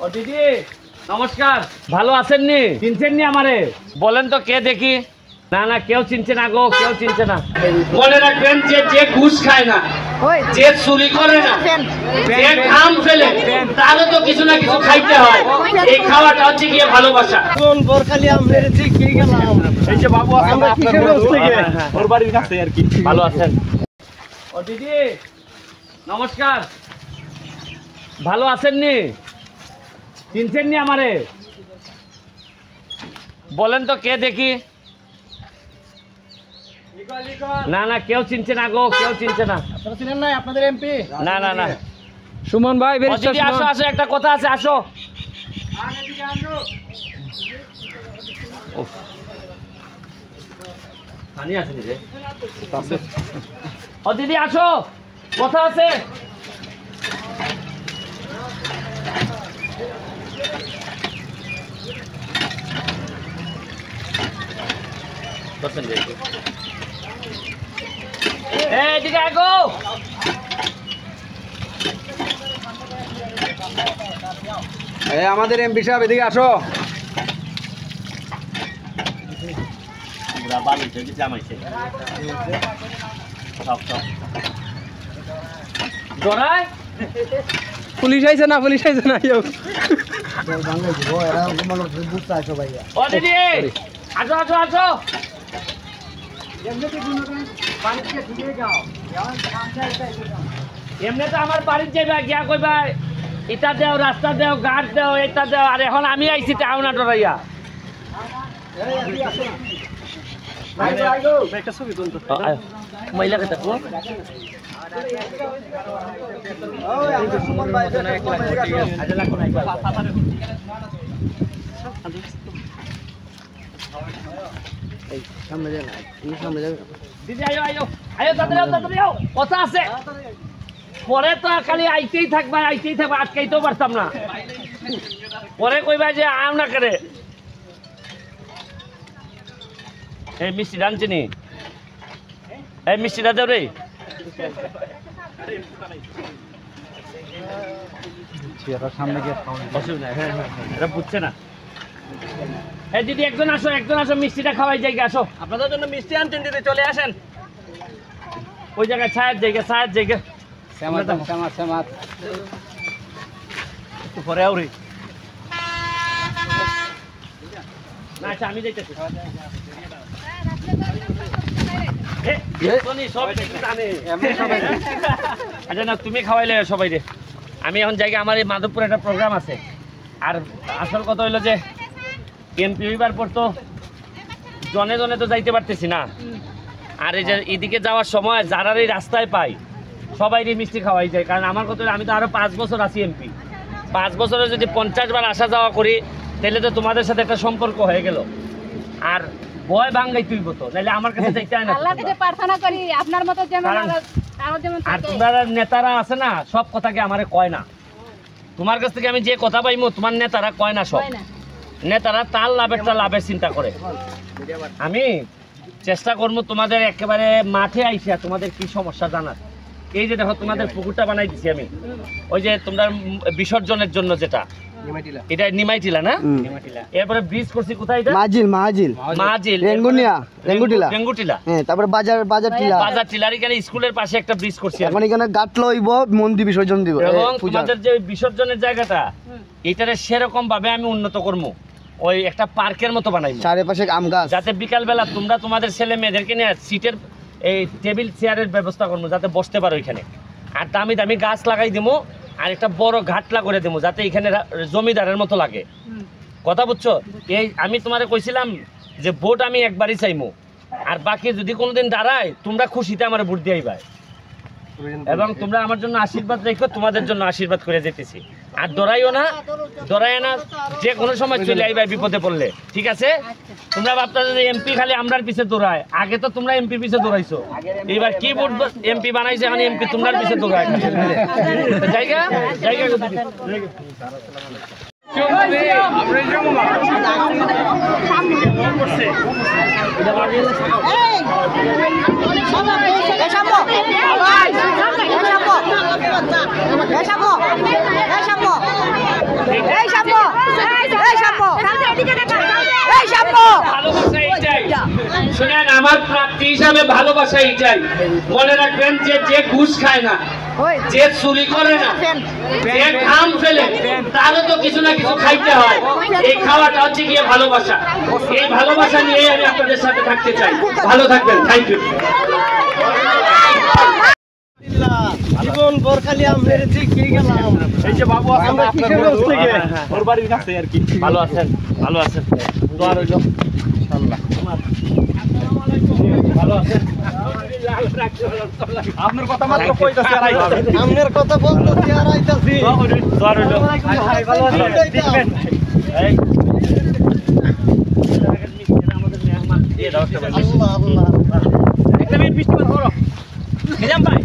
ও দিদি নমস্কার, ভালো আছেন নি? চিনছেন নি আমারে? বলেন তো কে দেখি। না না, কেউ চিনছে না গো, কেউ চিনছে না। মনে রাখবেন যে ঘুষ খায় না, যে চুরি করে না, যে ঘাম ফেলে, তারও তো কিছু না কিছু খাইতে হয়। এই খাওয়াটা হচ্ছে গিয়ে ভালোবাসা। কোন বোরখালি আমরা ঠিক কি গেলাম। এই যে বাবু আমরা আপনার থেকে ওর বাড়ির কাছে আর কি। ভালো আছেন? ও দিদি নমস্কার, ভালো আছেন নি? চিনছেন নি আমারে? বলেন তো কে দেখি। না না, কেউ চিনছে না গো, কেউ চিনছে না। আপনারা চিনেন না আপনাদের এমপি? না না না। সুমন ভাই দিদি আসো আসো, একটা কথা আছে, আসো। ও দিদি আসো, কথা আছে। এদিকে আগো। আমাদের এমপি সাহেব এদিকে আসো। পুলিশ আইছে না, পুলিশ আইছে না। ও দিদি আসো আসো আসো। এমনি তো আমার বাড়ির যাইবা, গিয়া কইবা ইটা দেও, রাস্তা দেও, গাছ দেও, এটা দেও। আর এখন আমি আইছি টাউনা ডরাইয়া। মহিলাকে দেখো। দিদি আয়ো আয়ো আয়ো, তাড়াতাড়ি আও, কথা আছে। পরে তো খালি আইতেই থাকবা, আইতেই থাকবা, আটকাইতেও পারতাম না। পরে কইবা যে আম না করে। এই মিষ্টি রাঁধছি নি, এই মিষ্টিটা দেও রে। অসুবিধা, হ্যাঁ হ্যাঁ, এটা বুঝছে না। এই দিদি একজন আসো, একজন আসো, মিষ্টিটা খাওয়াই জায়গা আসো। আপনাদের জন্য মিষ্টি আনতেন দিদি, চলে আসেন। ওই জায়গায় ছায়ের জায়গা, ছায়ের জায়গা। একটু পরে আউরি। না আচ্ছা, আমি যাইতেছি। আচ্ছা না, তুমি খাওয়াইলে সবাই রে। আমি এখন জায়গা, আমার এই মাধবপুর একটা প্রোগ্রাম আছে। আর আসল কথা হইলো যে এমপি হইবার পর তো জনে জনে তো যাইতে পারতেছি না। আর এই যে এদিকে যাওয়ার সময় যারা এই রাস্তায় পাই সবাইরই মিষ্টি খাওয়াই যায়। কারণ আমার কথা, আমি তো আরো 5 বছর আছি এমপি। 5 বছরে যদি 50 বার আসা যাওয়া করি, তাহলে তো তোমাদের সাথে একটা সম্পর্ক হয়ে গেল। আর ভয় ভাঙ্গাই তুই তো, তাহলে আমার কাছে যাইতে হয় না। আল্লাহর কাছে প্রার্থনা করি আপনার মতো যেমন আমার যেমন। আর তোমার নেতারা আছে না, সব কথাকে আমারে কয় না। তোমার কাছ থেকে আমি যে কথা পাইমু, তোমার নেতারা কয় না। সব নেতারা তার লাভের চিন্তা করে। আমি চেষ্টা করবো তোমাদের একেবারে মাঠে আইসা তোমাদের কি সমস্যা জানার। এই যে দেখো, তোমাদের পুকুরটা বানাই দিছি আমি, ওই যে তোমরা বিসর্জনের জন্য যেটা, এটা নিমাইটিলা না? এরপরে ব্রিজ করছি কোথায়? এটা মাজিল রেঙ্গুটিলা। হ্যাঁ, তারপরে বাজার টিলার এখানে স্কুলের পাশে একটা ব্রিজ করছি। এখন এখানে গাট লইব, মন্দির বিসর্জন দিব। এবং তোমাদের যে বিসর্জনের জায়গাটা, এটারে সেরকম ভাবে আমি উন্নত করবো। ওই একটা পার্কের মতো বানাই, চারিপাশে আম গাছ, যাতে বিকাল বেলা তোমরা তোমাদের ছেলে মেয়েদেরকে নিয়ে সিটের, এই টেবিল চেয়ারের ব্যবস্থা করবো, যাতে বসতে পারো এখানে। আর দামি দামি গাছ লাগাই দেবো, আর একটা বড় ঘাটলা করে দেবো, যাতে এখানে জমিদারের মতো লাগে। কথা বুঝছো? এই আমি তোমারে কইছিলাম যে ভোট আমি একবারই চাইমু, আর বাকি যদি কোনোদিন দাঁড়ায় তোমরা খুশিতে আমার ভোট দিয়ে আইবা। এবং তোমরা আমার জন্য আশীর্বাদ রেখো, তোমাদের জন্য আশীর্বাদ করে যেতেছি। আর ডরাইও না, যে কোনো সময় চলে আইবা বিপদে পড়লে, ঠিক আছে? তোমরা ভাবতা যে এমপি খালি আমরার পিছে দৌড়ায়, আগে তো তোমরা এমপির পিছে দৌড়াইছো, এবার কি ভোট এমপি বানাইছে, এখন এমপি তোমরার পিছে দৌড়ায়। জায়গা জায়গা এই শাম্পু এই শাম্পু এদিকে দেখা এই শাম্পু ভালোবাসা এইটাই। শুনেন, আমার প্রাপ্তি হিসাবে ভালোবাসা এইটাই। মনে রাখবেন যে যে ঘুষ খায় না, যে চুরি করে না, যে ঘাম ফেলে, তারও তো কিছু না কিছু খাইতে হয়। এই খাওয়াটা হচ্ছে গিয়ে ভালোবাসা। এই ভালোবাসা নিয়ে আমি আপনাদের সাথে থাকতে চাই। ভালো থাকবেন। Thank you. জীবন বরখালি আমনের থেকে গেলাম। এই যে বাবু আছে আমরা আপনার কিসের বন্ধু, থেকে? ওর বাড়ির কাছে আর কি। ভালো আছেন? ভালো আছেন? দোয়া রইল। ভালো আছেন? আপনার কথা মাত্র কইতাছি আর আইতাছি। আমনের কথা বলতেছি আর আইতাছি। দোয়া রইল। ভাই ভালো আছেন? এই আমাদের মেহমান দিয়ে দাও একটা ভাই। আল্লাহ আল্লাহ। একটা মিনিট বৃষ্টি করো। নিজাম ভাই